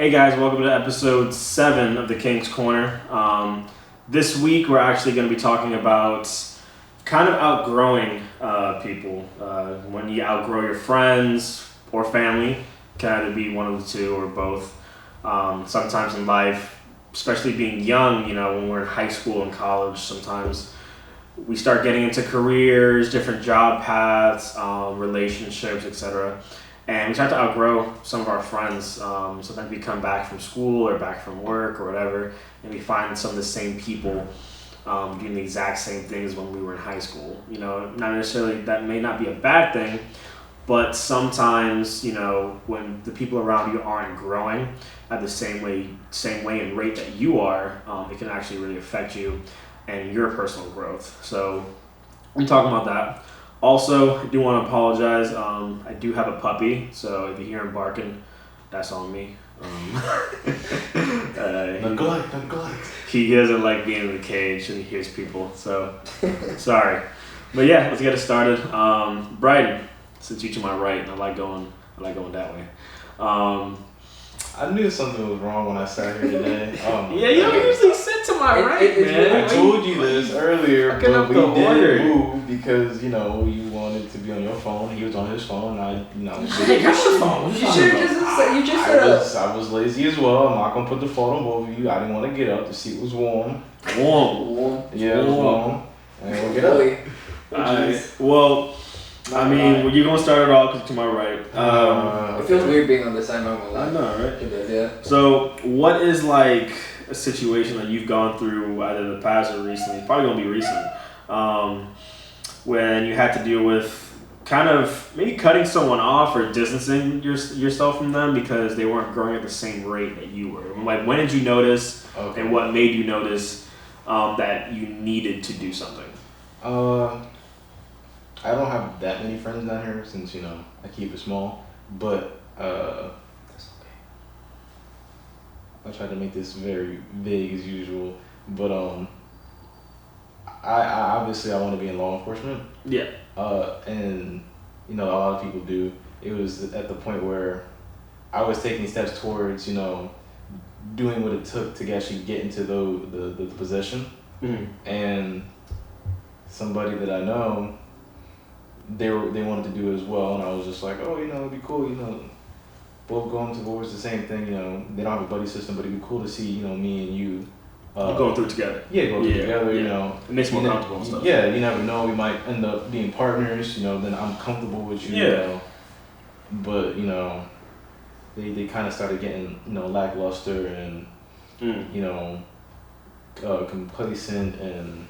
Hey guys, welcome to episode 7 of the King's Corner. This week we're actually going to be talking about kind of outgrowing people. When you outgrow your friends or family, can either be one of the two or both. Sometimes in life, especially being young, when we're in high school and college, sometimes we start getting into careers, different job paths, relationships, etc. And we start to outgrow some of our friends. Sometimes we come back from school or back from work or whatever, and we find some of the same people doing the exact same things when we were in high school. Not necessarily, that may not be a bad thing, but sometimes, when the people around you aren't growing at the same way and rate that you are, it can actually really affect you and your personal growth. So we talk about that. Also, I do want to apologize. I do have a puppy, so if you hear him barking, that's on me. Neglect. He doesn't like being in the cage and he hears people, so sorry. But yeah, let's get it started. Bryden, since you're to my right, and I like going that way. I knew something was wrong when I sat here today. Yeah, you don't usually sit to my right, man. I told you this earlier, but we didn't move because you wanted to be on your phone. He was on his phone. I was lazy as well. I'm not gonna put the fault on both of you. I didn't want to get up. The seat was warm. Warm. Yeah, it was warm. I didn't want to get up. Well. You're going to start it off because to my right. It feels weird being on this side, not gonna lie. I know, right? Yeah. So, what is like a situation that you've gone through either the past or recently, probably going to be recent, when you had to deal with kind of maybe cutting someone off or distancing yourself from them because they weren't growing at the same rate that you were? Like, when did you notice and what made you notice that you needed to do something? I don't have that many friends down here since, I keep it small, but that's okay. I try to make this very vague as usual, but I obviously I want to be in law enforcement. Yeah. And, a lot of people do. It was at the point where I was taking steps towards, doing what it took to actually get into the position. Mm-hmm. And somebody that I know, they wanted to do it as well, and I was just like, it'd be cool, both going towards the same thing, they don't have a buddy system, but it'd be cool to see, me and you going through it together. Yeah, going through it together, It makes me more comfortable and stuff. Yeah, you never know, we might end up being partners, then I'm comfortable with you, but, they kind of started getting, lackluster and, complacent, and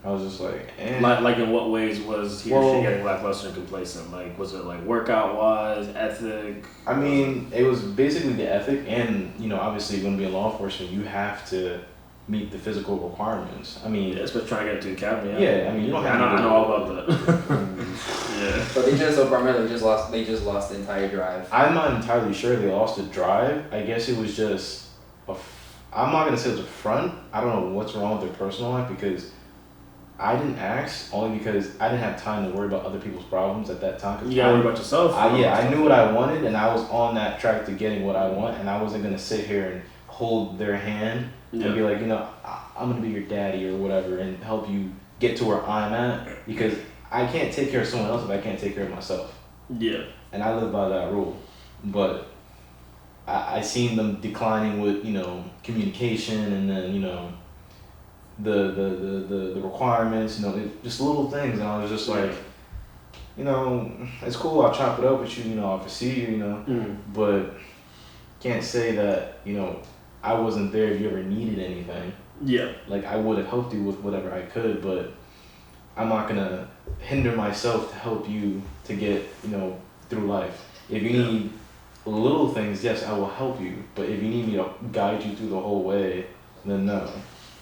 I was just like, Like in what ways was he or she getting lackluster and complacent? Like, was it like workout wise, ethic? It was basically the ethic, and obviously you're gonna be in law enforcement, you have to meet the physical requirements. Especially trying to get to the academy. Yeah, you don't have. I know all about that. Yeah. But they just lost the entire drive. I'm not entirely sure they lost the drive. I guess it was just I'm not gonna say it was a front. I don't know what's wrong with their personal life because I didn't ask only because I didn't have time to worry about other people's problems at that time. You gotta worry about yourself. I knew what I wanted, and I was on that track to getting what I want, and I wasn't gonna sit here and hold their hand and be like, I'm gonna be your daddy or whatever and help you get to where I'm at because I can't take care of someone else if I can't take care of myself. Yeah. And I live by that rule, but I seen them declining with communication and then the requirements, just little things, and I was just like, it's cool, I'll chop it up with you, I'll foresee you, but can't say that, I wasn't there if you ever needed anything. Yeah. Like, I would have helped you with whatever I could, but I'm not gonna hinder myself to help you to get, through life. If you need little things, yes, I will help you, but if you need me to guide you through the whole way, then no.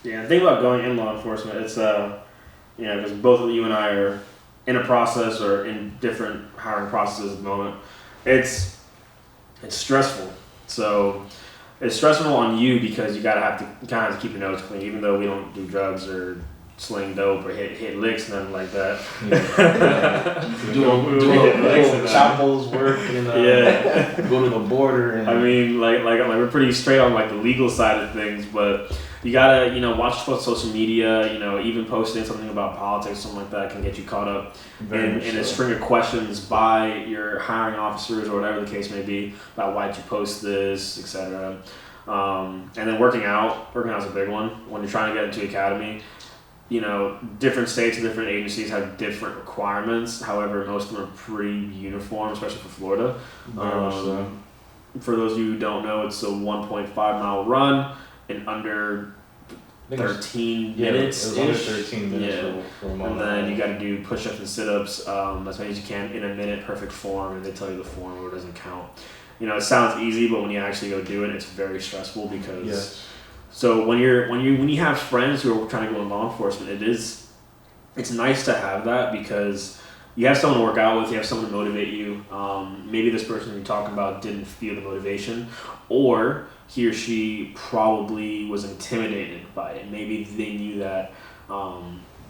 Yeah, the thing about going in law enforcement, it's because both of you and I are in a process or in different hiring processes at the moment. It's stressful. So it's stressful on you because you gotta have to kind of keep your nose clean, even though we don't do drugs or sling dope or hit licks, nothing like that. Do Chapo's work and go to the border. And I mean, like we're pretty straight on like the legal side of things, but you gotta watch social media. Even posting something about politics, something like that, can get you caught up in a string of questions by your hiring officers or whatever the case may be about why'd you post this, etc. And then working out is a big one when you're trying to get into academy. Different states and different agencies have different requirements. However, most of them are pretty uniform, especially for Florida. For those of you who don't know, it's a 1.5 mile run in under 13 minutes. It was under 13 minutes for a mile. And then you got to do push-ups and sit-ups as many as you can in a minute, perfect form, and they tell you the form where it doesn't count. It sounds easy, but when you actually go do it, it's very stressful because. Yes. So when you have friends who are trying to go in law enforcement, it's nice to have that because you have someone to work out with, you have someone to motivate you. Maybe this person you're talking about didn't feel the motivation, or he or she probably was intimidated by it. Maybe they knew that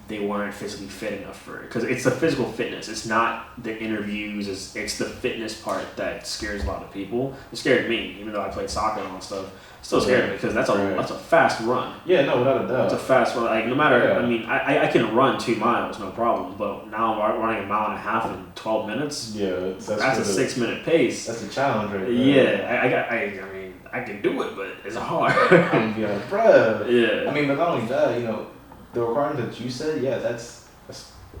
they weren't physically fit enough for it, because it's the physical fitness. It's not the interviews. It's the fitness part that scares a lot of people. It scared me, even though I played soccer and all that stuff. It still scared me because that's a fast run. Yeah, no, without a doubt. It's a fast run. Like no matter, I mean, I can run 2 miles, no problem. But now I'm running 1.5 miles in 12 minutes. Yeah, that's a 6-minute pace. That's a challenge, right there. Yeah, I mean, I can do it, but it's hard. I'm be like, bruh. Yeah. I mean, but not only that, the requirement that you said, that's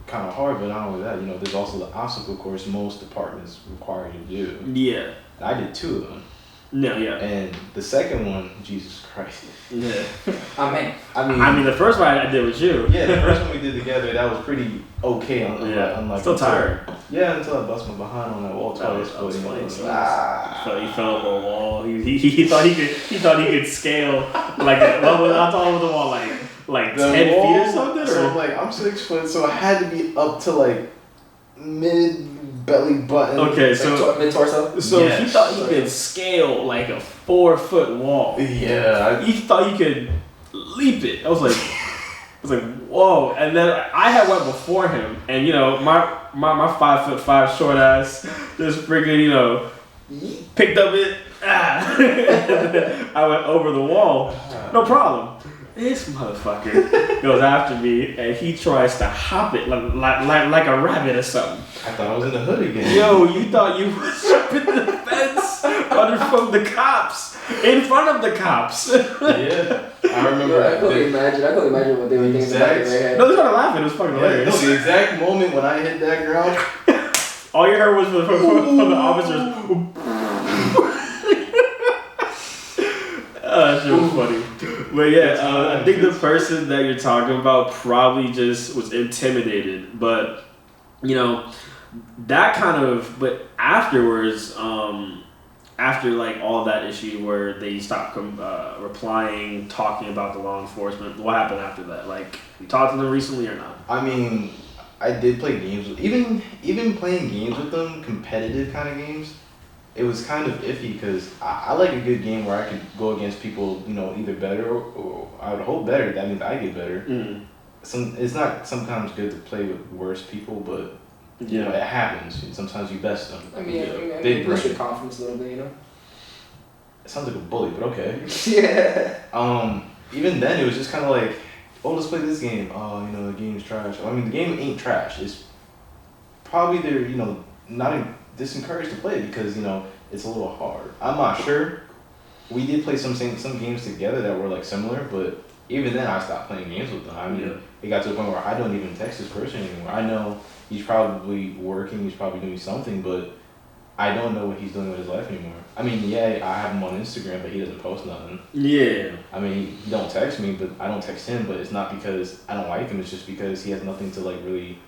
kind of hard. But not only that, there's also the obstacle course most departments require you to do. Yeah. I did 2 of them. No, yeah. And the second one, Jesus Christ. Yeah. I mean, the first one I did with you. Yeah, the first one we did together, that was pretty okay. Unlike still tired. Yeah, until I bust my behind on that wall twice. That was funny. He fell over a wall. He thought he could scale like on top of the wall like 10 feet or something. So I'm 6 foot, so I had to be up to like mid belly button. Okay, so mid torso. So he thought he could scale like a 4-foot wall. Yeah, he thought he could leap it. I was like, whoa! And then I had went before him, and my 5'5" short ass just freaking picked up it. I went over the wall. No problem. This motherfucker goes after me and he tries to hop it like a rabbit or something. I thought I was in the hood again. Yo, you thought you was jumping the fence from the cops, in front of the cops. Yeah, I remember. I couldn't imagine what they were thinking about in their head. No, they started laughing. It was fucking hilarious. No, the exact moment when I hit that ground, all you heard was from the officers. That shit was funny. But yeah, I think the person that you're talking about probably just was intimidated. But, that kind of, but afterwards, after like all that issue where they stopped replying, talking about the law enforcement, what happened after that? Like, you talked to them recently or not? I mean, I did play games with, even playing games with them, competitive kind of games, it was kind of iffy because I like a good game where I could go against people, either better or I would hope better. That means I get better. Mm. It's not sometimes good to play with worse people, but it happens. And sometimes you best them. I mean, it boosts your confidence a little bit, It sounds like a bully, but okay. Yeah. Even then, it was just kind of like, oh, let's play this game. Oh, the game's trash. I mean, the game ain't trash. It's probably they're not disencouraged to play because it's a little hard. I'm not sure. We did play some games together that were like similar, but even then I stopped playing games with them. I mean, it got to a point where I don't even text this person anymore. I know he's probably working, he's probably doing something, but I don't know what he's doing with his life anymore. I mean, I have him on Instagram, but he doesn't post nothing. Yeah. I mean, he don't text me, but I don't text him, but it's not because I don't like him, it's just because he has nothing to like really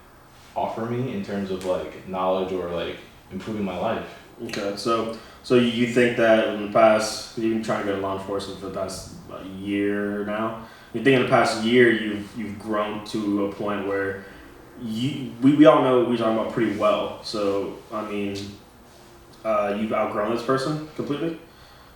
offer me in terms of like knowledge or like improving my life. Okay, so you think that in the past, you've been trying to get in law enforcement for the past year now. You think in the past year you've grown to a point where we all know what we're talking about pretty well. So I mean, you've outgrown this person completely.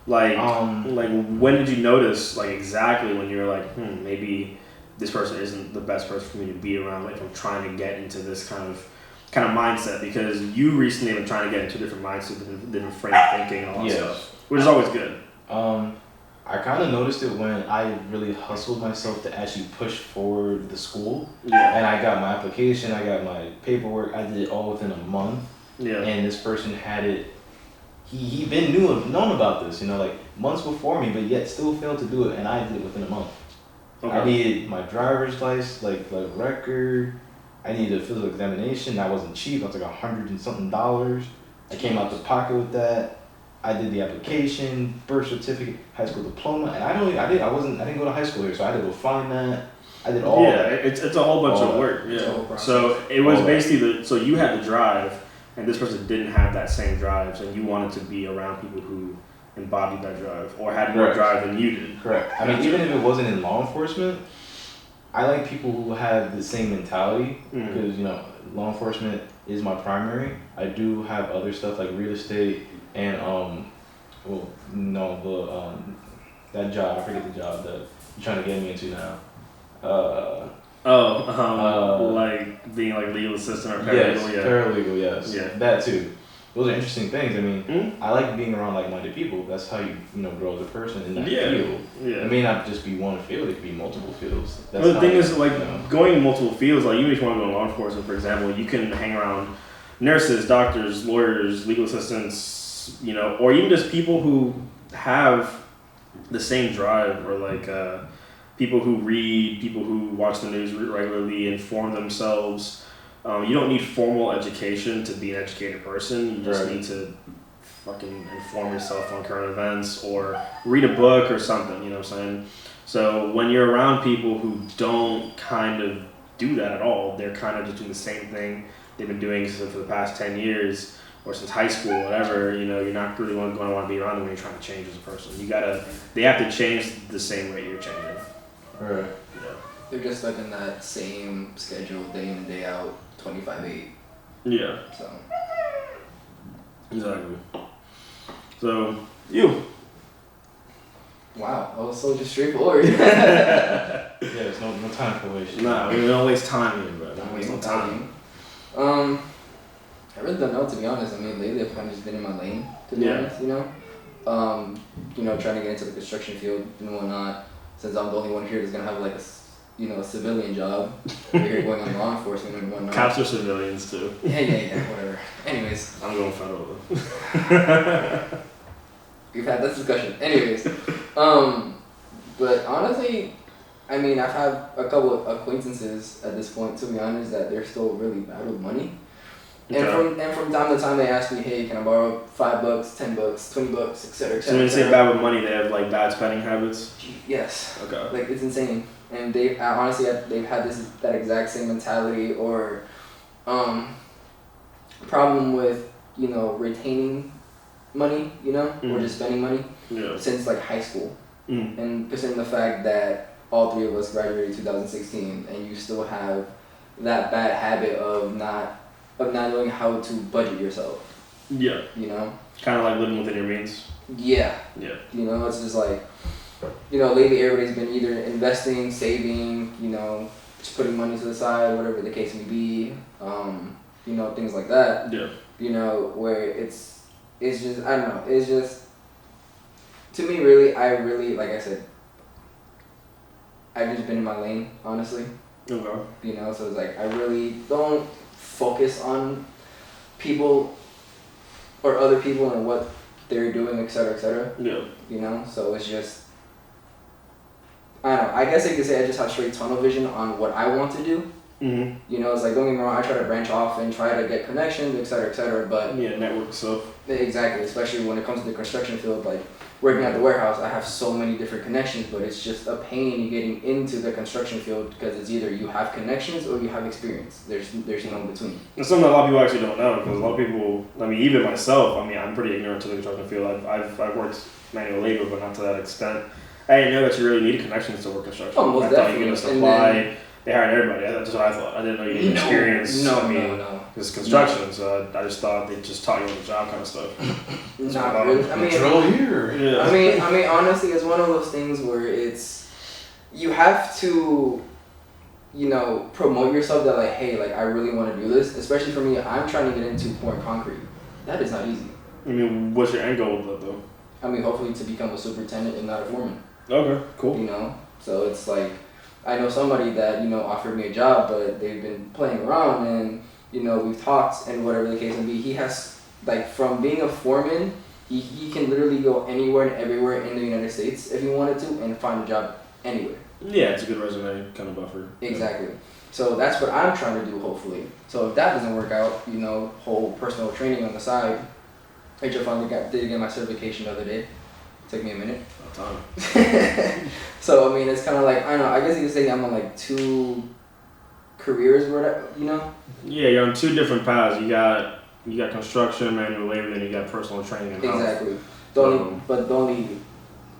Like when did you notice like exactly when you were like maybe this person isn't the best person for me to be around. Like I'm trying to get into this kind of mindset, because you recently have been trying to get into different mindsets, different frame of thinking and all that stuff, which is always good. I kind of noticed it when I really hustled myself to actually push forward the school. Yeah. And I got my application, I got my paperwork, I did it all within a month. Yeah. And this person had it, he been known about this, you know, like months before me, but yet still failed to do it, and I did it within a month. Okay. I needed my driver's license, like record. I needed a physical examination. That wasn't cheap. That was like $100 and something. I came out the pocket with that. I did the application, birth certificate, high school diploma, and I didn't go to high school here, so I had to go find that. I did all. Yeah, it's a whole bunch of work. Yeah. So it was basically so you had the drive, and this person didn't have that same drive, so you wanted to be around people who embodied that drive or had more drive than you did. Correct. I mean, even if it wasn't in law enforcement, I like people who have the same mentality, because, you know, law enforcement is my primary. I do have other stuff like real estate and, that job, I forget the job that you're trying to get me into now. Like being like legal assistant or paralegal. Yes, paralegal, yes. Yeah. That too. Those are interesting things. I mean, I like being around like-minded people. That's how you grow as a person in that field. Yeah. It may not just be one field; it could be multiple fields. Well, the thing is, like, going in multiple fields, like even if you want to go in law enforcement, for example, you can hang around nurses, doctors, lawyers, legal assistants, you know, or even just people who have the same drive, or like people who read, people who watch the news regularly, inform themselves. You don't need formal education to be an educated person. You just need to fucking inform yourself on current events or read a book or something, you know what I'm saying? So when you're around people who don't kind of do that at all, they're kind of just doing the same thing they've been doing for the past 10 years or since high school, whatever, you know, you're not really going to want to be around them when you're trying to change as a person. They have to change the same rate you're changing. Right. Yeah. They're just stuck in that same schedule day in and day out. 25/8. Yeah. So. Exactly. So, you. Wow, that was so just straightforward. There's no time for waste. Nah, we don't waste time here, bro. Don't waste no time. I really don't know, to be honest. I mean, lately I've kind of just been in my lane, to be honest, you know? Trying to get into the construction field and whatnot, since I'm the only one here that's going to have like a civilian job. We're here going on law enforcement and whatnot. Cops are civilians too. Yeah, whatever. Anyways. I'm going federal though. We've had this discussion. Anyways. But honestly, I mean, I've had a couple of acquaintances at this point, to be honest, that they're still really bad with money. Okay. And from time to time they ask me, hey, can I borrow $5, $10, $20, etc. So when you say bad with money, they have like bad spending habits? Yes. Okay. Like, it's insane. And they've had that exact same mentality or problem with, retaining money, or just spending money since like high school. And considering the fact that all three of us graduated 2016 and you still have that bad habit of not knowing how to budget yourself. Yeah. Kind of like living within your means. Yeah. Yeah. It's just like, lately everybody's been either investing, saving, just putting money to the side, whatever the case may be, things like that. Yeah. Where it's just, I don't know, it's just, to me, really, like I said, I've just been in my lane, honestly. Okay. So it's like, I really don't focus on people or other people and what they're doing, et cetera, et cetera. Yeah. So it's just, I don't know, I guess I could say I just have straight tunnel vision on what I want to do. Mm-hmm. It's like, don't get me wrong, I try to branch off and try to get connections, et cetera, but... Yeah, network stuff. Exactly, especially when it comes to the construction field, like, working at the warehouse, I have so many different connections, but it's just a pain getting into the construction field because it's either you have connections or you have experience. There's no in between. It's something that a lot of people actually don't know, because a lot of people, even myself, I'm pretty ignorant to the construction field. I've worked manual labor, but not to that extent. I didn't know that you really needed connections to work construction. Oh, most definitely. I thought you definitely. could just apply. They hired everybody. That's what I thought. I didn't know you needed experience. No. It's construction, so I just thought they just taught you on the job kind of stuff. Not really. Drill here. Yeah. I mean, honestly, it's one of those things where you have to promote yourself that like, hey, like I really want to do this. Especially for me, I'm trying to get into pouring concrete. That is not easy. I mean, what's your end goal with that though? I mean, hopefully to become a superintendent and not a foreman. Okay, cool. So it's like, I know somebody that, offered me a job, but they've been playing around and, we've talked and whatever the case may be. He has, like, from being a foreman, he can literally go anywhere and everywhere in the United States if he wanted to and find a job anywhere. Yeah, it's a good resume kind of buffer. Exactly. So that's what I'm trying to do, hopefully. So if that doesn't work out, whole personal training on the side. I just finally did get my certification the other day. Took me a minute. So, I mean, it's kind of like, I don't know, I guess you could say I'm on like 2 careers, Yeah, you're on 2 different paths. You got construction, manual labor, then you got personal training and health. Exactly. The only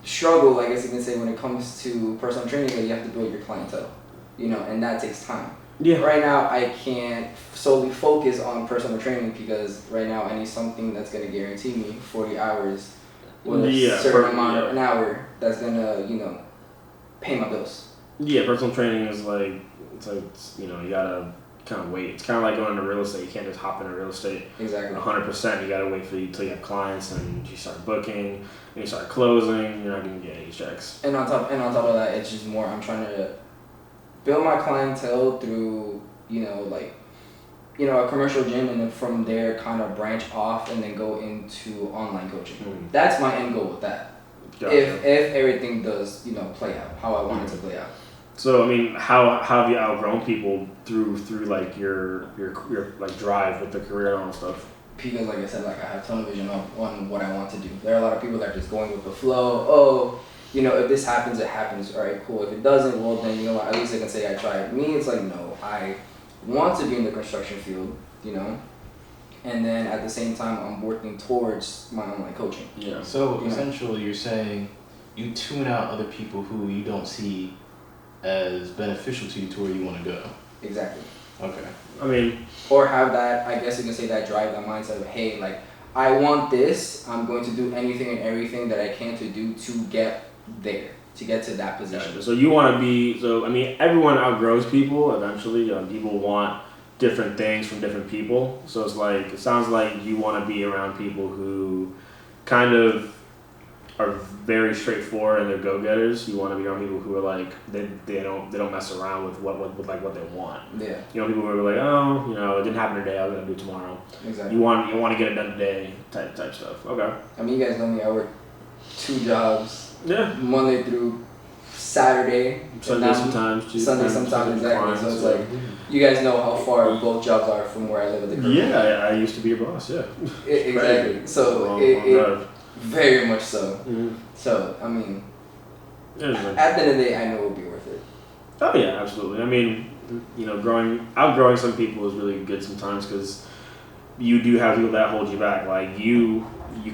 struggle, I guess you can say, when it comes to personal training is that you have to build your clientele, and that takes time. Yeah. Right now, I can't solely focus on personal training because right now I need something that's going to guarantee me 40 hours with a certain amount of an hour that's going to, pay my bills. Yeah, personal training is like, you gotta kind of wait. It's kind of like going into real estate. You can't just hop into real estate. Exactly. 100%. You gotta wait until you have clients and you start booking and you start closing. You're not gonna get any checks. And on top of that, it's just more. I'm trying to build my clientele through, a commercial gym, and then from there kind of branch off and then go into online coaching. Mm-hmm. That's my end goal with that. Gotcha. If everything does, play out how I want it to play out. So I mean, how have you outgrown people through like your like drive with the career and all stuff? Because like I said, like I have tunnel vision on what I want to do. There are a lot of people that are just going with the flow. Oh, if this happens, it happens. All right, cool. If it doesn't, well then at least I can say I tried. Me, it's like no, I want to be in the construction field, and then at the same time I'm working towards my online coaching. Yeah. So essentially, you're saying you tune out other people who you don't see as beneficial to you to where you want to go. Exactly. Okay. I mean, or have that, I guess you can say, that drive, that mindset of, hey, like, I want this, I'm going to do anything and everything that I can to do to get there, to get to that position. Gotcha. So you want to be, I mean, everyone outgrows people eventually. People want different things from different people. So it's like, it sounds like you want to be around people who kind of are very straightforward and they're go-getters. You want to be around people who are like, they don't mess around with what they want. Yeah. People who are like, oh, it didn't happen today, I'm gonna do it tomorrow. Exactly. You want to get it done today, type stuff. Okay. I mean, you guys know me. I work 2 jobs. Yeah. Monday through Saturday. Sunday sometimes. Sunday sometimes, exactly. So it's like, you guys know how far both jobs are from where I live at the current. Yeah, I used to be your boss. Yeah. Exactly. So it very much so. Mm-hmm. So, I mean, at the end of the day, I know it will be worth it. Oh, yeah, absolutely. I mean, outgrowing some people is really good sometimes because you do have people that hold you back. Like, you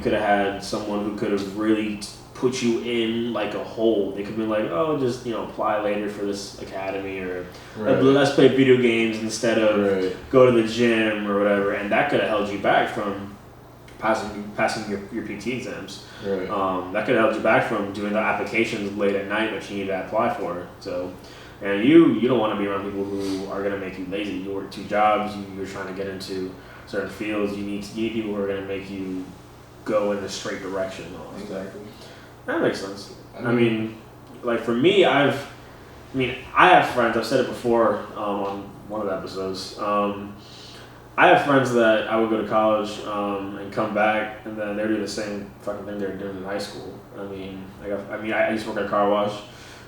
could have had someone who could have really put you in, like, a hole. They could be like, oh, just, apply later for this academy or let's play video games instead of go to the gym or whatever. And that could have held you back from passing your PT exams. Right. That could have held you back from doing the applications late at night that you need to apply for. So, and you don't want to be around people who are going to make you lazy. You work 2 jobs. You're trying to get into certain fields. You need people who are going to make you go in the straight direction. Exactly. That makes sense. I mean, like for me, I have friends. I've said it before on one of the episodes. I have friends that I would go to college and come back, and then they're doing the same fucking thing they were doing in high school. I used to work at a car wash.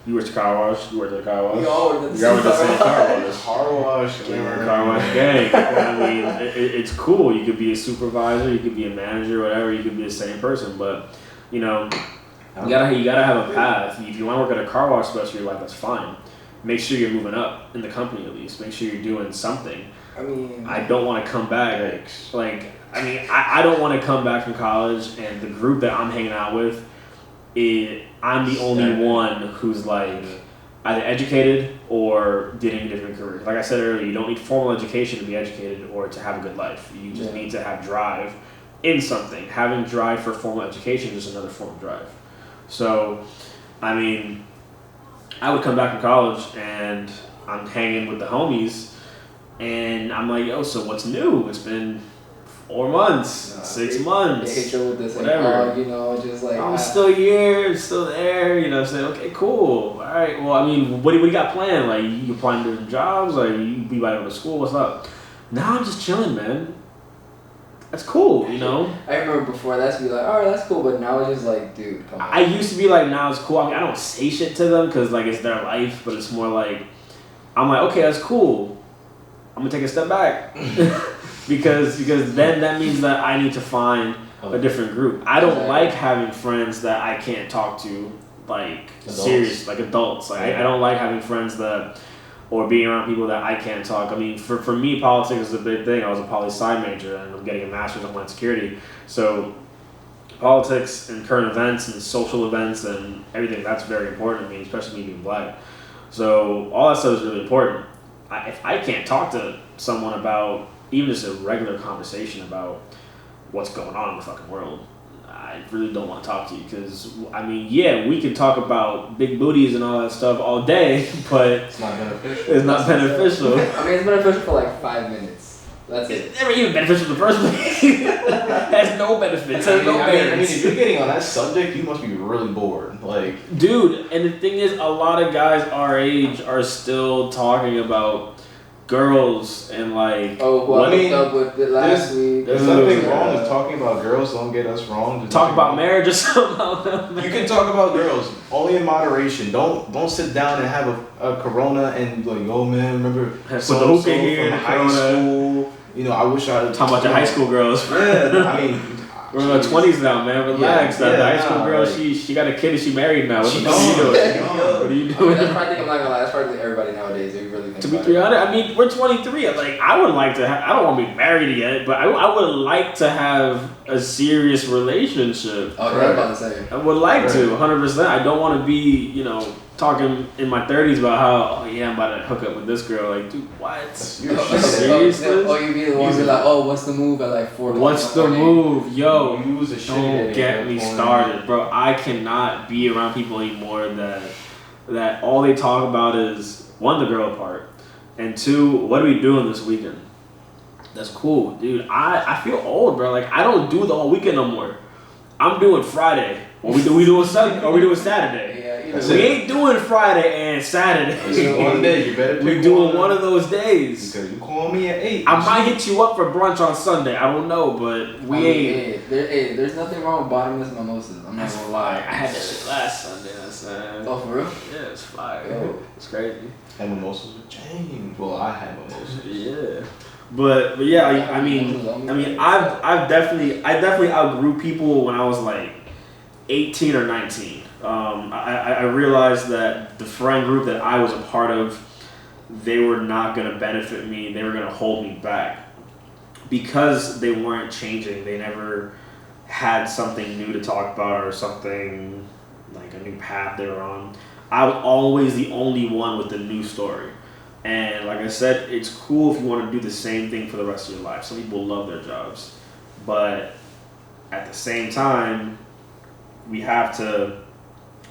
You worked at a car wash. You worked at a car wash. We all worked at the same car wash. Car wash gang. Car wash gang. I mean, it's cool. You could be a supervisor. You could be a manager. Whatever. You could be the same person. But you gotta have a path. If you want to work at a car wash the rest of your life, that's fine. Make sure you're moving up in the company at least. Make sure you're doing something. I mean, I don't want to come back. I don't want to come back from college and the group that I'm hanging out with, I'm the only one who's like either educated or did any different career. Like I said earlier, you don't need formal education to be educated or to have a good life. You just need to have drive in something. Having drive for formal education is just another form of drive. So, I mean, I would come back from college and I'm hanging with the homies, and I'm like, yo, so what's new? It's been 4 months, 6 months, they hit you with this, whatever. like, you know, just like I'm still here, still there. You know, what I'm saying, okay, cool, all right. Well, I mean, what do you got planned? Like, you applying to different jobs? Like, you be about to go to school? What's up? Now I'm just chilling, man. That's cool, you know. I remember before that to be like, all right, that's cool, but now it's just like, dude, come on. I used to be like, now it's cool. I mean, I don't say shit to them because like it's their life, but it's more like, I'm like, okay, that's cool. I'm gonna take a step back because then that means that I need to find a different group. I don't like having friends that I can't talk to, like serious, like adults. Like I don't like having friends that. Or being around people that I can't talk. I mean, for me, politics is a big thing. I was a poli-sci major and I'm getting a master's in Homeland Security. So politics and current events and social events and everything, that's very important to me, especially me being black. So all that stuff is really important. If I can't talk to someone about even just a regular conversation about what's going on in the fucking world, I really don't want to talk to you because, I mean, yeah, we can talk about big booties and all that stuff all day, but it's not beneficial. It's not beneficial. I mean, it's beneficial for like 5 minutes. That's it. It's never even beneficial in the first place. It has no benefits. I mean, if you're getting on that subject, you must be really bored. Like, dude, and the thing is, a lot of guys our age are still talking about girls and like. Oh, well, I hooked up with it last week. There's nothing wrong with talking about girls. Don't get us wrong. There's talk about marriage or something. You can talk about girls only in moderation. Don't sit down and have a Corona and like, oh man, remember so the hookah here from high school. You know, I wish I talking about your high school girls. Yeah, I mean. We're in our 20s now, man. Relax. The high school girl, like, she got a kid and she married now. What are you doing? What are you doing? I mean, that's probably, I'm not gonna lie, that's probably everybody nowadays. They really think to be 300, I mean, we're 23. Like, I would like to have, I don't want to be married yet, but I would like to have a serious relationship. Oh, right. About to say. I would like to, 100%. I don't want to be, you know, talking in my 30s about how, oh yeah, I'm about to hook up with this girl. Like, dude, what? You're serious? Oh, you be the one be like, oh, what's the move at like 4 o'clock? What's the move? Yo, don't get me started, bro. I cannot be around people anymore that all they talk about is, one, the girl part, and two, what are we doing this weekend? That's cool, dude. I feel old, bro. Like, I don't do the whole weekend no more. I'm doing Friday. We doing Sunday, or we doing Saturday. Yeah, we ain't doing Friday and Saturday. One day, you better pick we doing one of those days. Because you call me at 8. I might hit you up for brunch on Sunday. I don't know, but we ain't. There's nothing wrong with bottomless mimosas. I'm not gonna lie. I had that shit last Sunday. Oh, for real? Yeah, it's fire. Oh. It's crazy. And mimosas with James. Well, I had mimosas. Yeah. But yeah, I mean, I definitely outgrew people when I was like 18 or 19. I realized that the friend group that I was a part of, they were not going to benefit me. They were going to hold me back because they weren't changing. They never had something new to talk about or something like a new path they were on. I was always the only one with the new story. And like I said, it's cool if you want to do the same thing for the rest of your life. Some people love their jobs. But at the same time, we have to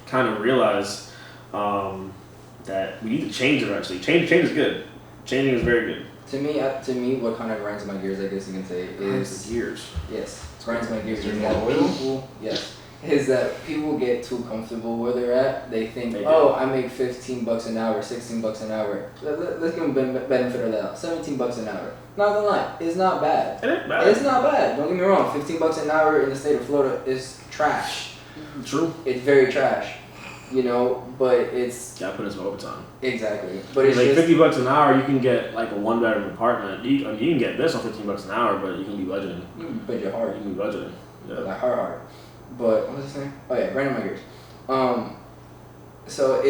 kind of realize that we need to change eventually. Change is good. Changing is very good. To me, what kind of grinds my gears, I guess you can say, is gears. Yes, grinds my gears. Yes. Is that people get too comfortable where they're at. They think, I make $15 an hour, $16 an hour. Let's give them benefit of that. $17 an hour. Not gonna lie, it's not bad. It ain't bad. It's not bad. Don't get me wrong. $15 an hour in the state of Florida is trash. True. It's very trash. You know, but it's gotta put in some overtime. Exactly. But it's like just, $50 an hour, you can get like a 1-bedroom apartment. You can get this on $15 an hour, but you can be budgeting. You can budget hard. You can be budgeting. Yeah. Like hard. But what was I saying? Oh yeah, right in my gears. So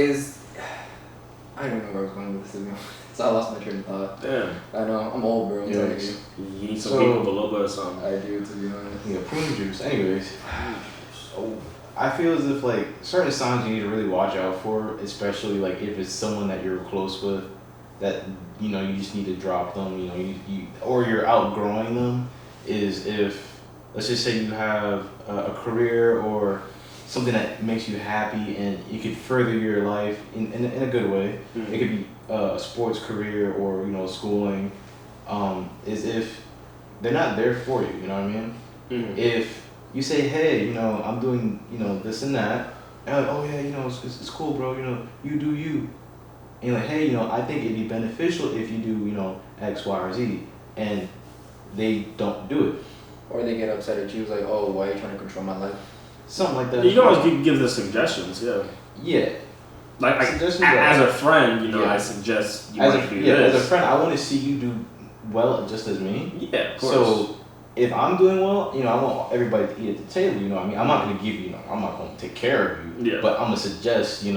I don't know where I was going with this, to be honest. So I lost my train of thought. Damn. I know, I'm old, bro. You need some people below or something. I do, to be honest. Yeah, prune juice. Anyways, I feel as if like certain signs you need to really watch out for, especially like if it's someone that you're close with, that you know you just need to drop them. You know, you or you're outgrowing them. Is if let's just say you have a career or something that makes you happy and it could further your life in a good way. Mm-hmm. It could be a sports career or schooling, is if they're not there for you. You know what I mean? Mm-hmm. If you say, hey, I'm doing this and that, and like, oh yeah, it's cool, bro. You do you. And you're like, hey, I think it'd be beneficial if you do X, Y, or Z, and they don't do it. Or they get upset at you, it's like, oh, why are you trying to control my life? Something like that. You can always give the suggestions, yeah. Yeah. Like as a friend, I suggest you might do this. As a friend, I want to see you do well just as me. Yeah, of course. So if I'm doing well, I want everybody to eat at the table. You know what I mean? I'm not going to give you, I'm not going to take care of you. Yeah. But I'm going to suggest, you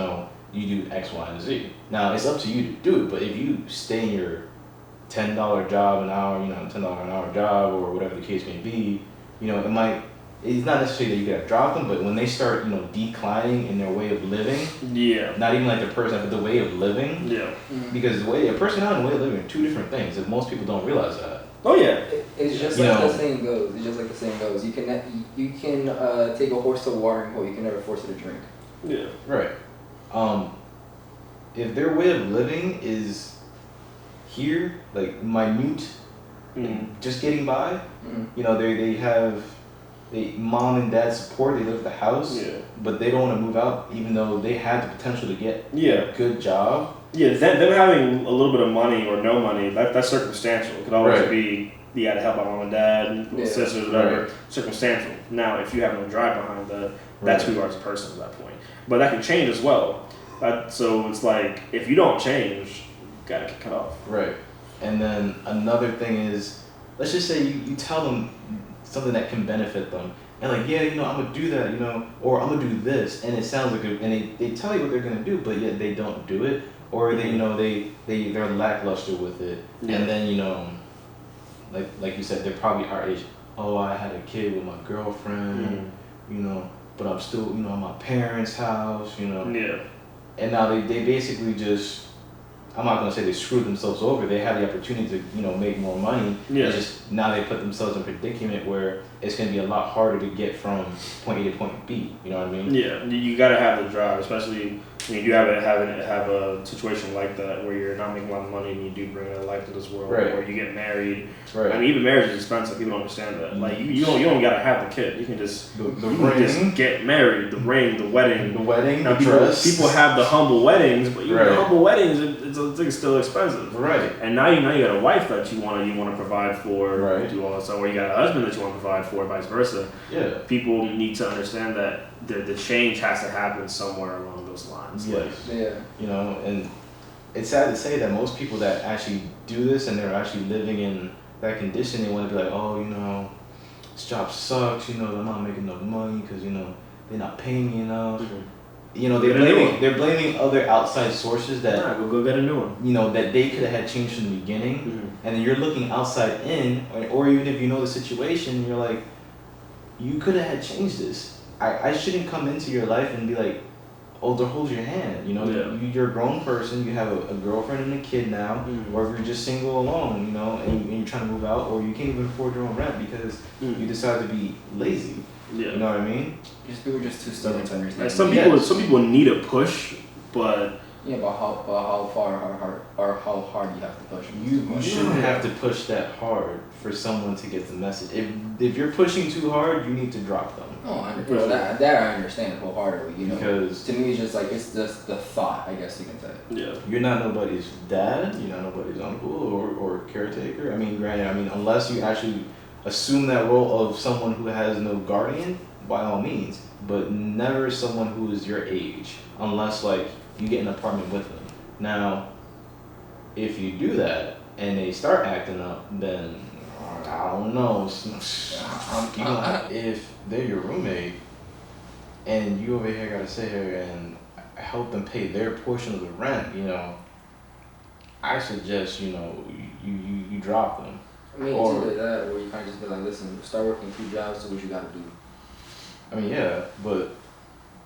do X, Y, and Z. Now it's up to you to do it. But if you stay in your $10 job an hour, $10 an hour job, or whatever the case may be, it's not necessarily that you gotta drop them, but when they start, declining in their way of living, not even like their personality, but the way of living, because a personality and way of living are two different things, and most people don't realize that. Oh yeah, it's just like the saying goes. It's just like the saying goes. You can take a horse to a watering hole. You can never force it to drink. Yeah. Right. If their way of living is here, like minute, just getting by, they have mom and dad support, they live at the house, but they don't want to move out even though they have the potential to get a good job. Yeah, them having a little bit of money or no money, that's circumstantial. It could always be you got to help out mom and dad, little sisters, whatever, circumstantial. Now, if you have no drive behind that, that's who you are as a person at that point. But that can change as well. So it's like, if you don't change, you got to get cut off. Right. And then another thing is, let's just say you tell them something that can benefit them. And like, I'm going to do that, or I'm going to do this. And it sounds like and they tell you what they're going to do, but yet they don't do it. Or they're lackluster with it. Yeah. And then, like you said, they're probably our age. Oh, I had a kid with my girlfriend, but I'm still, at my parents' house, Yeah. And now they basically just, I'm not going to say they screwed themselves over. They had the opportunity to, make more money. Yeah. It's just now they put themselves in a predicament where it's going to be a lot harder to get from point A to point B. You know what I mean? Yeah. You got to have the drive, especially when you have a situation like that where you're not making a lot of money and you do bring a life to this world, or you get married. Right. I mean, even marriage is expensive. People don't understand that. Like you don't got to have the kid. You can just just get married. The ring, the wedding, now, people have the humble weddings, but the humble weddings, it's still expensive. Right. And now you got a wife that you want to provide for, do all that stuff, or you got a husband that you want to provide for, vice versa. Yeah. People need to understand that the change has to happen somewhere along those lines. Yes. And it's sad to say that most people that actually do this and they're actually living in that condition, they want to be like, oh, this job sucks, I'm not making enough money because, they're not paying me enough. Mm-hmm. They're blaming other outside sources that go get a new one. That they could have had changed from the beginning, and then you're looking outside in, or even if you know the situation, you're like, you could have had changed this. I shouldn't come into your life and be like, to hold your hand. You're a grown person. You have a girlfriend and a kid now, or if you're just single alone, and you're trying to move out, or you can't even afford your own rent because you decide to be lazy. Yeah. You know what I mean? People are just too stubborn to understand. Some people need a push, but but how far or how hard you have to push. You shouldn't have to push that hard for someone to get the message. If you're pushing too hard, you need to drop them. That I understand wholeheartedly. Because to me, it's just like it's just the thought. I guess you can say. Yeah. You're not nobody's dad. You're not nobody's uncle or caretaker. I mean, granted. Unless you actually assume that role of someone who has no guardian, by all means, but never someone who is your age, unless you get an apartment with them. Now, if you do that and they start acting up, then I don't know. If they're your roommate and you over here gotta sit here and help them pay their portion of the rent, I suggest you drop them. I mean, it's either that or you kind of just be like, listen, start working 2 jobs, do what you gotta do. I mean, yeah, but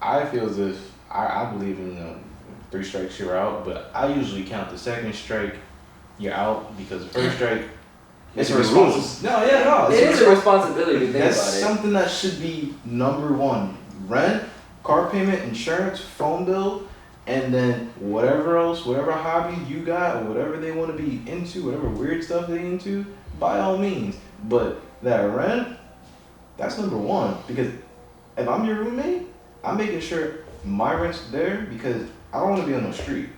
I feel as if I believe in 3 strikes you're out, but I usually count the second strike you're out because the first strike it's a responsibility. It is a responsibility to think about it. That's something that should be number 1: rent, car payment, insurance, phone bill, And then whatever else, whatever hobby you got, or whatever they want to be into, whatever weird stuff they into, by all means. But that rent, that's number one. Because if I'm your roommate, I'm making sure my rent's there because I don't want to be on the street.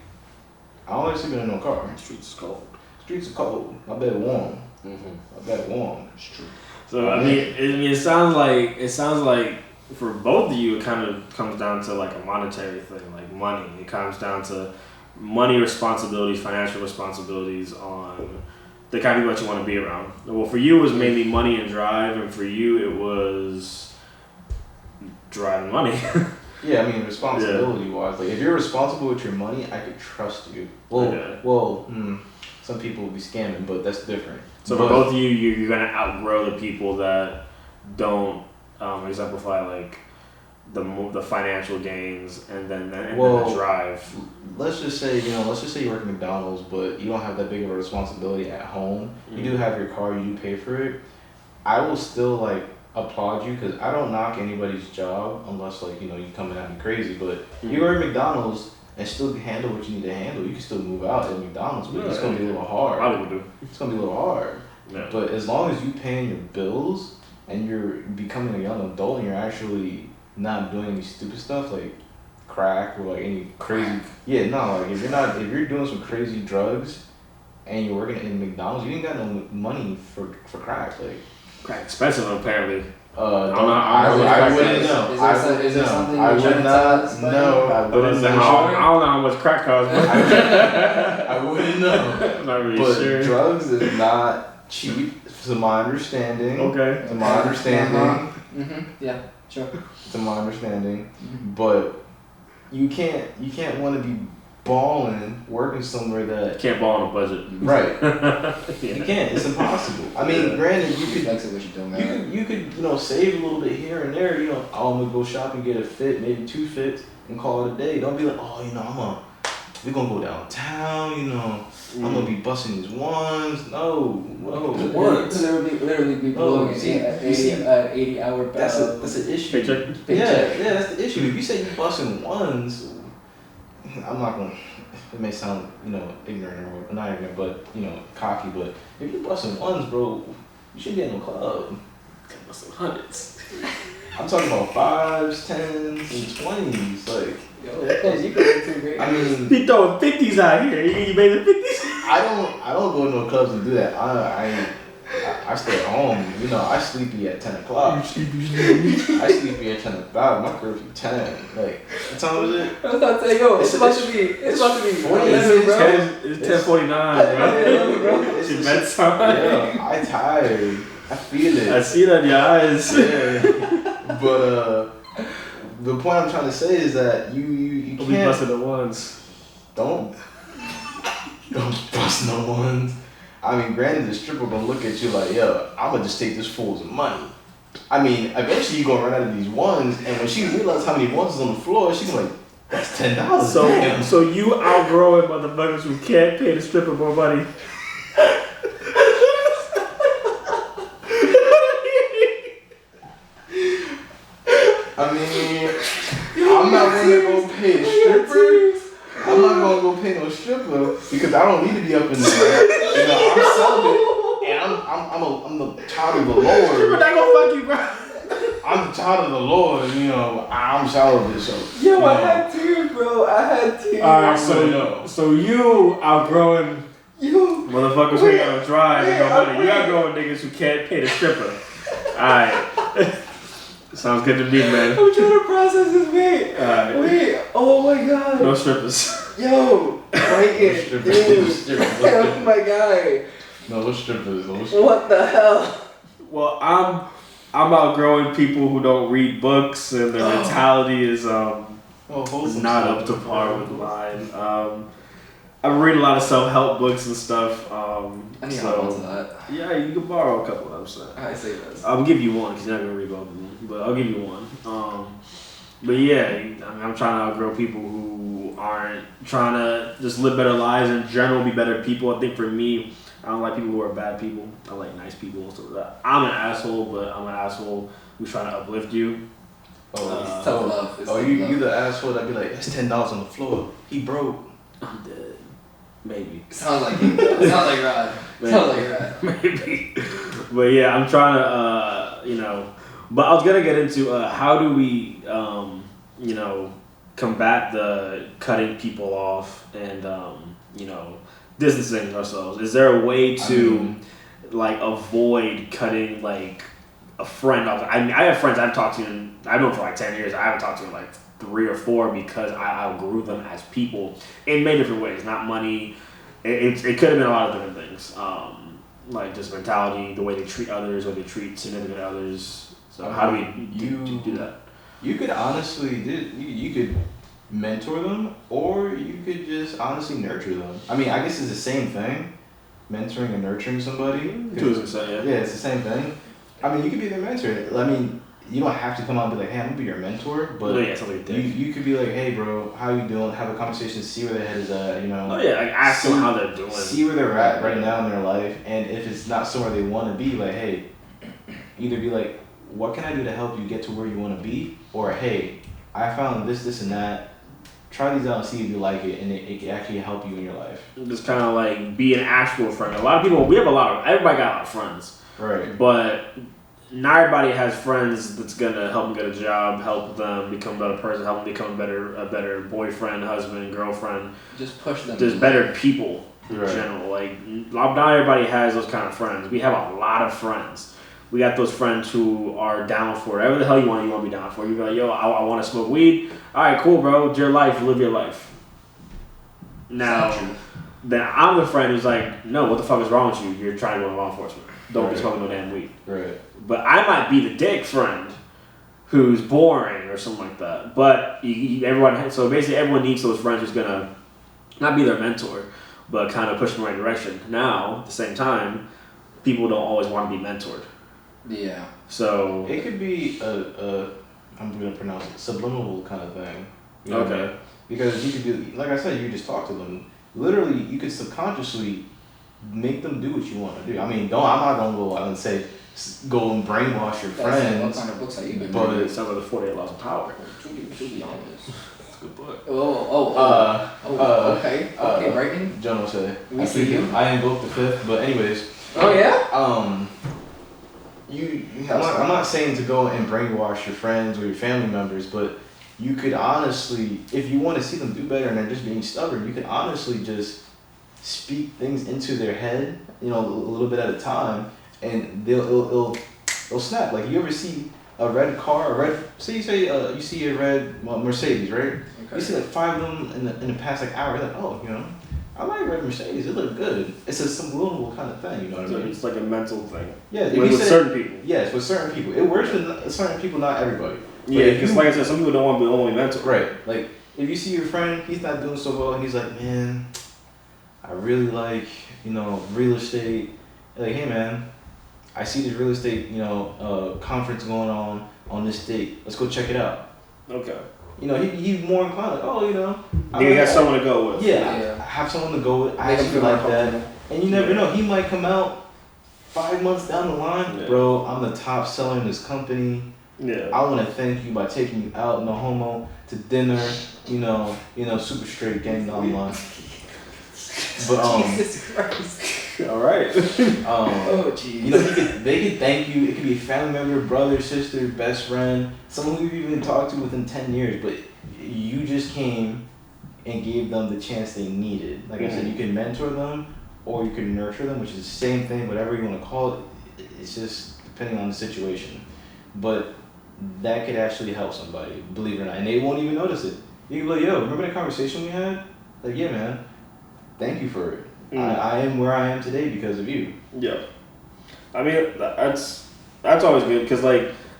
I don't like sleeping in no car. Streets cold. Streets are cold. My bed warm. Mm-hmm. My bed warm. It's true. So I mean, it sounds like for both of you, it kind of comes down to like a monetary thing, like money. It comes down to money responsibilities, financial responsibilities on the kind of people that you want to be around. Well, for you, it was mainly money and drive, and for you, it was drive and money. Yeah, I mean, responsibility-wise, like if you're responsible with your money, I could trust you. Well, some people will be scamming, but that's different. So for both of you, you're gonna outgrow the people that don't exemplify like the financial gains and then the drive. Let's just say you work at McDonald's, but you don't have that big of a responsibility at home. Mm-hmm. You do have your car, you do pay for it. I will still like applaud you because I don't knock anybody's job unless like you coming at me crazy. But you work at McDonald's and still handle what you need to handle. You can still move out at McDonald's, but it's gonna be a little hard. Probably do. It's gonna be a little hard. Yeah. But as long as you paying your bills and you're becoming a young adult and you're actually not doing any stupid stuff like crack or like any crazy like if you're doing some crazy drugs and you're working in McDonald's, you ain't got no money for crack. Like crack expensive apparently. I wouldn't know. Is there something I would not know. I wouldn't know. I don't know how much crack costs. I wouldn't know. I'm not really but sure. Drugs is not cheap, to my understanding. Okay. To my understanding. Yeah, sure. To my understanding, but you can't want to be balling working somewhere that can't ball on a budget. Right. You can't. It's impossible. I mean, granted, you could save a little bit here and there. I'm gonna go shop and get a fit, maybe 2 fits, and call it a day. Don't be like, we're gonna go downtown. I'm gonna be busting these ones. No. Literally be blowing 80-hour. That's an issue. Paycheck. Yeah, that's the issue. If you say you busting ones, I'm not gonna. It may sound ignorant or not ignorant, but cocky. But if you busting ones, bro, you shouldn't be in no club. Busting hundreds. I'm talking about 5s, 10s, and 20s. Like, you could do great. I mean, he throwing 50s out here. You made the 50s. I don't go to no clubs and do that. I stay at home. I sleepy at 10 o'clock. I sleepy at 10 o'clock. My curfew 10. Like, what time is it? I was about to say, it's about to be 11, bro. It's 10:49, bro. It's bedtime. Yeah, I tired. I feel it. I see that in your eyes. Yeah. But the point I'm trying to say is that you can't. Be busting the ones. Don't bust no ones. I mean, granted, the stripper gonna look at you like, yo, I'm gonna just take this fool's money. I mean, eventually you gonna run out of these ones, and when she realizes how many ones is on the floor, she's gonna be like, that's $10. So you outgrowing motherfuckers who can't pay the stripper more money. I mean, I'm not gonna go pay a stripper. I'm not gonna go pay no stripper because I don't need to be up in there. I'm celibate, and I'm the child of the Lord. Stripper not gonna fuck you, bro. I'm the child of the Lord. I'm celibate, so. Yo, I had tears, bro. Alright, so you outgrowing motherfuckers who ain't gonna drive and no money. You outgrowing niggas who can't pay the stripper. Alright. Sounds good to me, man. I'm trying to process this, mate. Wait, oh my god. No strippers. Yo, break it, dude. Oh my god. No strippers. What the hell? Well, I'm outgrowing people who don't read books and their mentality is not up to par with mine. I read a lot of self-help books and stuff. I need help on that. Yeah, you can borrow a couple of them. I say this. I'll give you one because you're not gonna read both of them, but I'll give you one. But yeah, I mean, I'm trying to outgrow people who aren't trying to just live better lives in general, be better people. I think for me, I don't like people who are bad people. I like nice people. So I'm an asshole, but I'm an asshole who's trying to uplift you. It's tough love. It's tough you love. the asshole that be like, it's $10 on the floor. He broke. I'm dead. Maybe. Sounds like him. Sounds like Rod. Sounds like Rod. Maybe. But yeah, I'm trying to, but I was going to get into how do we, combat the cutting people off and, distancing ourselves. Is there a way to, avoid cutting, a friend off? I have friends I've talked to, and I've known for 10 years. I haven't talked to in 3 or 4 because I outgrew them as people in many different ways. Not money. It could have been a lot of different things. Just mentality, the way they treat others, or they treat significant others. So how do we do that? You could honestly, you could mentor them, or you could just honestly nurture them. I mean, I guess it's the same thing, mentoring and nurturing somebody. Yeah, it's the same thing. I mean, you could be their mentor. I mean, you don't have to come out and be like, hey, I'm gonna be your mentor, but you could be like, hey, bro, how you doing? Have a conversation, see where their head is at, ask them how they're doing. See where they're at right now in their life, and if it's not somewhere they want to be, like, hey, either be like, what can I do to help you get to where you want to be? Or, hey, I found this, and that. Try these out and see if you like it, and it can actually help you in your life. Just kind of be an actual friend. A lot of people, everybody got a lot of friends. Right. But not everybody has friends that's going to help them get a job, help them become a better person, help them become a better boyfriend, husband, girlfriend. Just push them. Just better people in general. Not everybody has those kind of friends. We have a lot of friends. We got those friends who are down for whatever the hell you want to be down for. You be like, yo, I want to smoke weed. All right, cool, bro. It's your life. Live your life. Now, then I'm the friend who's like, no, what the fuck is wrong with you? You're trying to go to law enforcement. Don't be smoking no damn weed. Right. But I might be the dick friend who's boring or something like that. But so basically everyone needs those friends who's going to not be their mentor, but kind of push them in the right direction. Now, at the same time, people don't always want to be mentored. Yeah. So it could be I'm gonna pronounce it subliminal kind of thing. Okay. Because you could do, like I said, you just talk to them. Literally, you could subconsciously make them do what you want to do. I mean, I'm not gonna go out and say go and brainwash your friends. What kind of books have you been But reading? it sounds like the 48 Laws of Power. To be honest. It's a good book. Okay, Brighton. John will say. We see you. I invoked the 5th, but anyways. Oh yeah. I'm not saying to go and brainwash your friends or your family members, but you could honestly, if you want to see them do better and they're just being stubborn, you can honestly just speak things into their head, a little bit at a time, and it'll snap. Like, you ever see a red car, you see a red Mercedes, right? Okay. You see 5 of them in the past hour. You're like, oh, I like red Mercedes. It look good. It's a subliminal kind of thing. You know what I mean? It's like a mental thing. Yeah, with certain people. Yes, with certain people. It works with certain people, not everybody. But yeah, because like I said, some people don't want to be only mental. Right. Like, if you see your friend, he's not doing so well, and he's like, man, I really like, real estate. You're like, hey, man, I see this real estate, conference going on this date. Let's go check it out. Okay. He's more inclined, He has someone to go with. Yeah, I have someone to go with. I actually like that. And you never know. He might come out 5 months down the line. Yeah. Bro, I'm the top seller in this company. Yeah. I want to thank you by taking you out, no homo, to dinner. Super straight gang online. But Jesus Christ. All right. Oh jeez. They could thank you. It could be a family member, brother, sister, best friend, someone who you've even talked to within 10 years. But you just came and gave them the chance they needed. Like I said, you can mentor them or you can nurture them, which is the same thing. Whatever you want to call it, it's just depending on the situation. But that could actually help somebody, believe it or not, and they won't even notice it. You can be like, yo, remember that conversation we had? Like, yeah, man. Thank you for it. I am where I am today because of you. Yeah. I mean, that's always good because,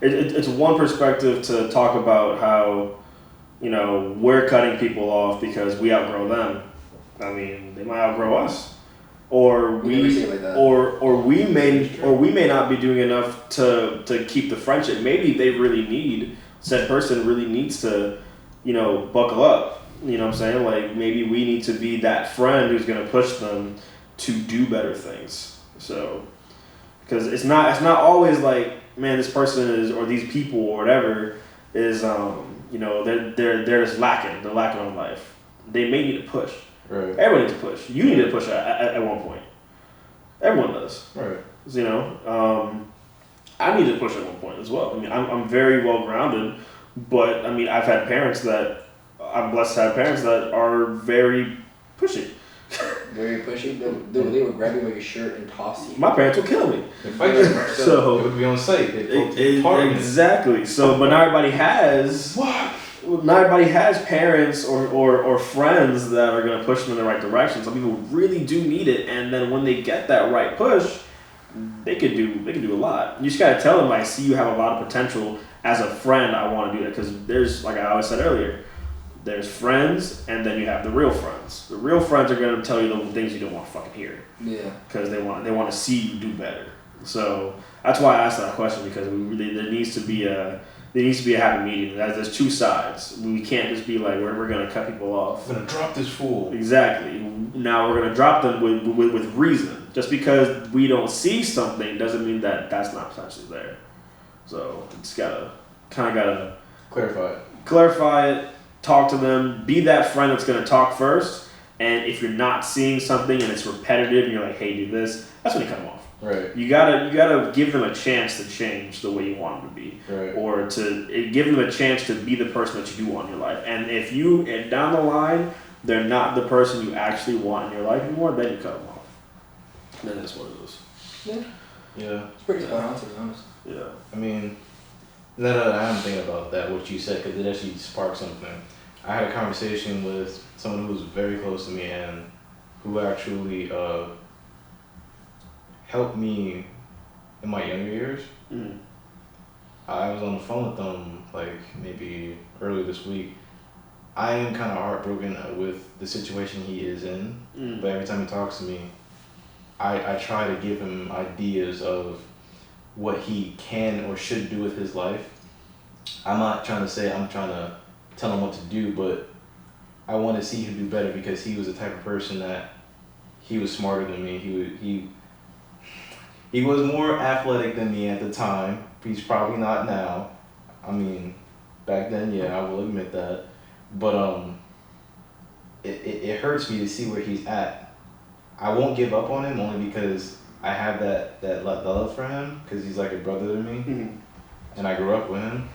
it's one perspective to talk about how, we're cutting people off because we outgrow them. I mean, they might outgrow us. Or we may not be doing enough to keep the friendship. Maybe said person really needs to, buckle up. You know what I'm saying? Like, maybe we need to be that friend who's going to push them to do better things. So, because it's not always like, man, this person is, or these people or whatever, is they're just lacking. They're lacking on life. They may need to push. Right. Everybody needs to push. You need to push at one point. Everyone does. Right. I need to push at one point as well. I mean, I'm very well grounded, but I mean, I'm blessed to have parents that are very pushy. Very pushy. They would grab you by your shirt and toss you. My parents would kill me. So it would be on site. Exactly. So, but not everybody has. What? Not everybody has parents or friends that are going to push them in the right direction. Some people really do need it, and then when they get that right push, they could do a lot. You just got to tell them, I see you have a lot of potential. As a friend, I want to do that, because there's, like I always said earlier, there's friends, and then you have the real friends. The real friends are going to tell you the things you don't want to fucking hear. Yeah. Because they want to see you do better. So that's why I asked that question, because there needs to be a happy medium. There's two sides. We can't just be like, we're going to cut people off. We're going to drop this fool. Exactly. Now we're going to drop them with reason. Just because we don't see something doesn't mean that that's not potentially there. So it's gotta clarify it, talk to them, be that friend that's gonna talk first. And if you're not seeing something and it's repetitive and you're like, hey, do this, that's when you cut them off. Right. You gotta give them a chance to change the way you want them to be, right. Or to give them a chance to be the person that you do want in your life. And if down the line they're not the person you actually want in your life anymore, then you cut them off. And then that's what it is. Yeah. It's pretty spot on, to be honest. Yeah. I mean, now that I am thinking about that, what you said, because it actually sparked something. I had a conversation with someone who was very close to me and who actually helped me in my younger years. Mm. I was on the phone with them like maybe earlier this week. I am kind of heartbroken with the situation he is in, but every time he talks to me, I try to give him ideas of what he can or should do with his life. I'm not trying to say I'm trying to tell him what to do, but I want to see him do better, because he was the type of person that he was smarter than me. He was more athletic than me at the time. He's probably not now. I mean, back then, yeah, I will admit that. But it hurts me to see where he's at. I won't give up on him, only because I have that love for him, because he's like a brother to me, and I grew up with him.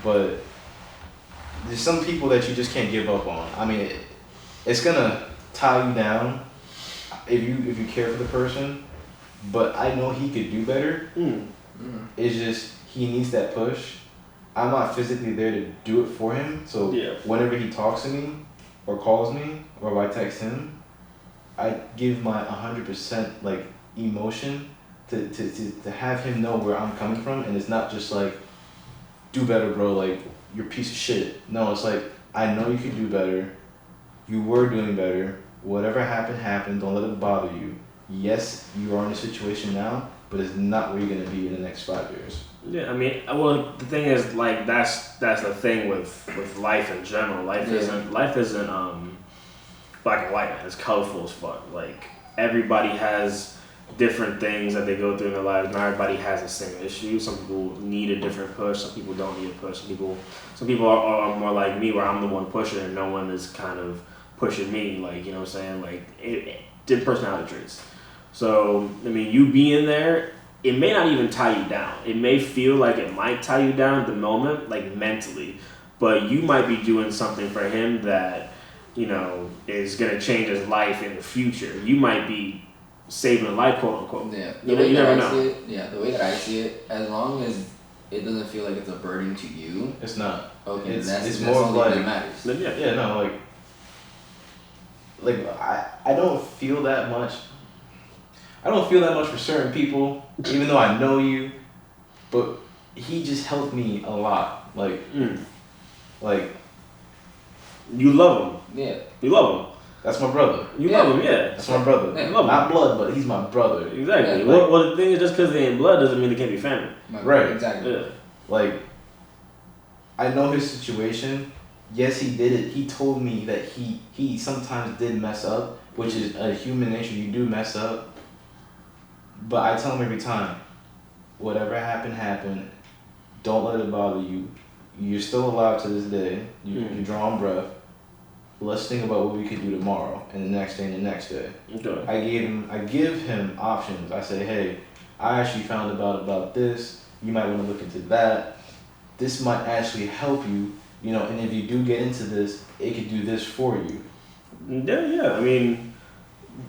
But there's some people that you just can't give up on. I mean, it's gonna tie you down if you care for the person. But I know he could do better. It's just he needs that push. I'm not physically there to do it for him. So whenever he talks to me or calls me or if I text him, I give my 100% like emotion to have him know where I'm coming from, and it's not just like, do better, bro, like you're a piece of shit. No, it's like, I know you can do better. You were doing better. Whatever happened. Don't let it bother you. Yes, you are in a situation now, but it's not where you're gonna be in the next 5 years. Yeah, I mean, well, the thing is, like, that's the thing with life in general. Life isn't black and white, man. It's colorful as fuck. Like, everybody has different things that they go through in their lives. Not everybody has the same issue. Some people need a different push. Some people don't need a push. Some people are more like me, where I'm the one pushing and no one is kind of pushing me. Like, you know what I'm saying? Like, different personality traits. So, I mean, you being there, it may not even tie you down. It may feel like it might tie you down at the moment, like mentally, but you might be doing something for him that, you know, is going to change his life in the future. You might be saving a life, quote unquote. Yeah. You never know. The way that I see it, as long as it doesn't feel like it's a burden to you. It's not. Okay, it's more of like, that matters. Yeah, no, like I don't feel that much. I don't feel that much for certain people, even though I know you, but he just helped me a lot. Like you love him. Yeah. You love him. That's my brother. You love him, yeah. That's my brother. Yeah. Love him. Not blood, but he's my brother. Exactly. Yeah, Well, the thing is, just because they ain't blood doesn't mean they can't be family. Right. Exactly. Yeah. Like, I know his situation. Yes, he did it. He told me that he sometimes did mess up, which is a human nature. You do mess up. But I tell him every time, whatever happened. Don't let it bother you. you're still alive to this day. You're drawing breath. Let's think about what we could do tomorrow and the next day and the next day. Okay. I give him options. I say, hey, I actually found about this. You might want to look into that. This might actually help you, and if you do get into this, it could do this for you. Yeah. I mean,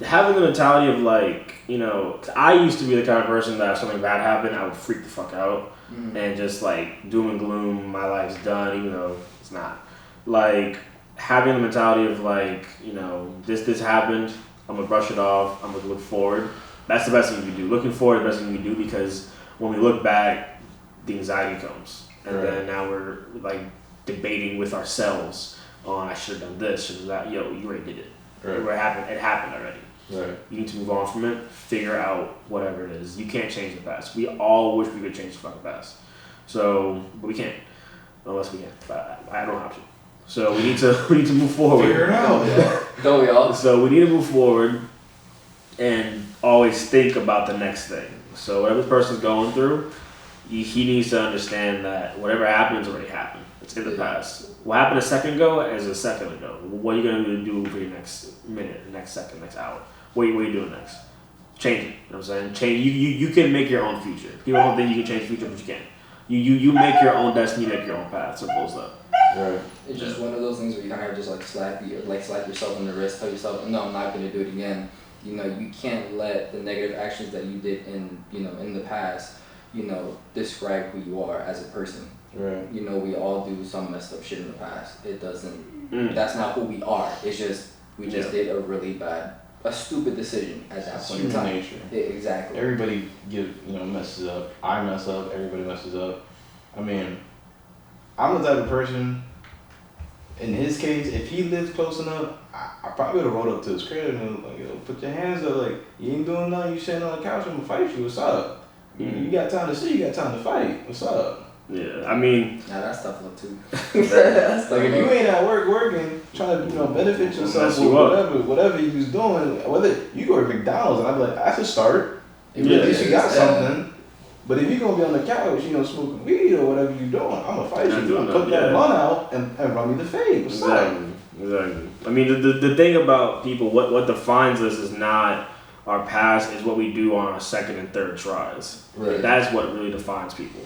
having the mentality of like, I used to be the kind of person that if something bad happened, I would freak the fuck out and just like doom and gloom, my life's done, even though it's not. Like, having the mentality of like, this happened, I'm gonna brush it off, I'm gonna look forward. That's the best thing you can do. Looking forward, the best thing you can do, because when we look back, the anxiety comes. And then now we're like debating with ourselves on, I should have done this, should have that. Yo, you already did it. It happened already. Right. You need to move on from it, figure out whatever it is. You can't change the past. We all wish we could change the fucking past. So, but we can't. Unless we can. But I don't have to. So we need to move forward. Figure it out. Yeah. Don't we all? So we need to move forward and always think about the next thing. So whatever this person's going through, he needs to understand that whatever happened has already happened. It's in the past. What happened a second ago is a second ago. What are you going to do for your next minute, next second, next hour? What are you doing next? Change it. You know what I'm saying? Change. You can make your own future. People don't think you can change the future, but you can. You make your own destiny, make your own path. Simple as that. Right. It's just one of those things where you kind of just like slap yourself on the wrist, tell yourself, no, I'm not going to do it again. You can't let the negative actions that you did in the past, describe who you are as a person. Right. We all do some messed up shit in the past. It doesn't. That's not who we are. It's just we just did a stupid decision at that point in time. Nature. Yeah, exactly. Everybody messes up. I mess up. Everybody messes up. I mean, I'm the type of person. In his case, if he lived close enough, I probably would have rolled up to his crib and like, put your hands up, like, you ain't doing nothing, you sitting on the couch, I'm gonna fight you, what's up? You got time to see, you got time to fight, what's up? Yeah, I mean... Nah, that's tough luck too. Like, if you ain't at work working, trying to, benefit yourself with whatever you was doing, whether you go to McDonald's, and I'd be like, that's a start. At least you got something. But if you're gonna be on the couch, smoking weed or whatever you're doing, I'm gonna fight you. Put that blunt out and run me the fade. What's exactly. I mean, the thing about people, what defines us is not our past, is what we do on our second and third tries. Right. That's what really defines people.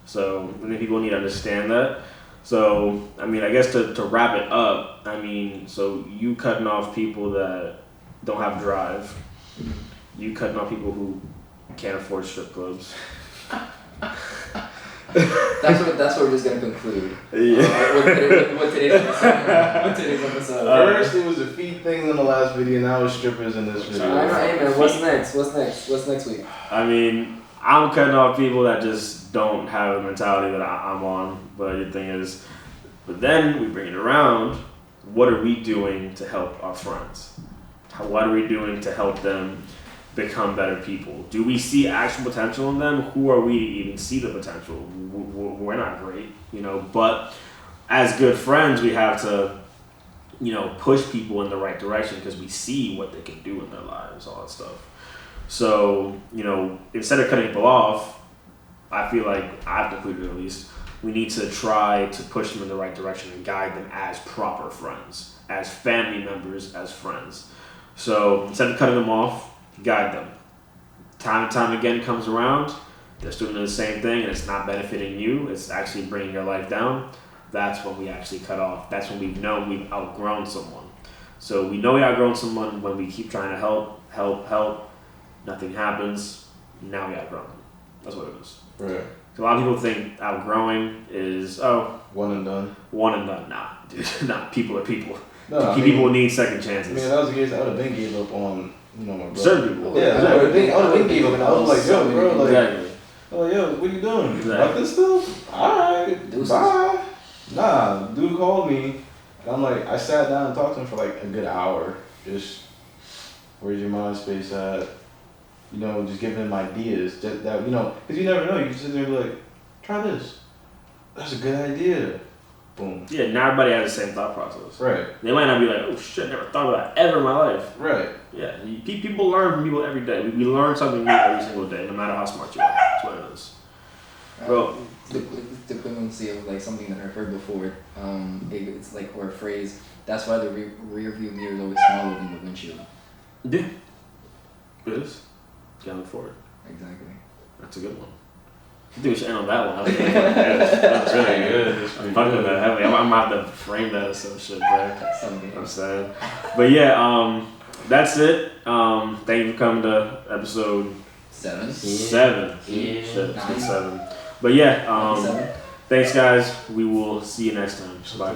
So I think people need to understand that. So I mean, I guess to wrap it up, I mean, so you cutting off people that don't have drive, you cutting off people who can't afford strip clubs. That's what we're just gonna conclude. Yeah. With today's episode. First it was the feet thing in the last video, now it's strippers in this video. Hey man, what's next? What's next week? I mean, I'm cutting off people that just don't have the mentality that I'm on. But the thing is, but then we bring it around. What are we doing to help our friends? What are we doing to help them become better people? Do we see actual potential in them? Who are we to even see the potential? We're not great, but as good friends, we have to, push people in the right direction because we see what they can do in their lives, all that stuff. So, instead of cutting people off, I feel like I've concluded at least, we need to try to push them in the right direction and guide them as proper friends, as family members, as friends. So instead of cutting them off, guide them. Time and time again comes around, they're still doing the same thing and it's not benefiting you, it's actually bringing your life down. That's when we actually cut off. That's when we've known we've outgrown someone. So we know we outgrown someone when we keep trying to help, nothing happens, now we outgrown them. That's what it is. Right. So a lot of people think outgrowing is, one and done. Nah, dude, nah, people are people. No, people need second chances. I mean, if that was the case, I would have been gave up on, my brother. Certain people. Yeah, I would have been gave up, and I was like, yo, bro, like, exactly. Yo, what you doing? Exactly. Like this stuff? Alright, bye. Nah, dude called me, and I'm like, I sat down and talked to him for like a good hour. Just, where's your mind space at? Just giving him ideas. Just that, because you never know. You just sit there and be like, try this. That's a good idea. Boom. Yeah, not everybody has the same thought process. Right. They might not be like, oh shit, never thought about that ever in my life. Right. Yeah, people learn from people every day. We learn something new every single day, no matter how smart you are. That's what it is. Bro, the equivalency of like something that I've heard before. It's like, or a phrase. That's why the rear view mirror is always smaller than the windshield. Yeah. It is. Gotta look forward. Exactly. That's a good one. I think we should end on that one. That's really good. I'm fucking that heavily. I'm about to frame that or some shit, bro. I'm sad. But yeah, that's it. Thank you for coming to episode 7. Yeah. Shit, 7. But yeah, thanks guys. We will see you next time. Bye.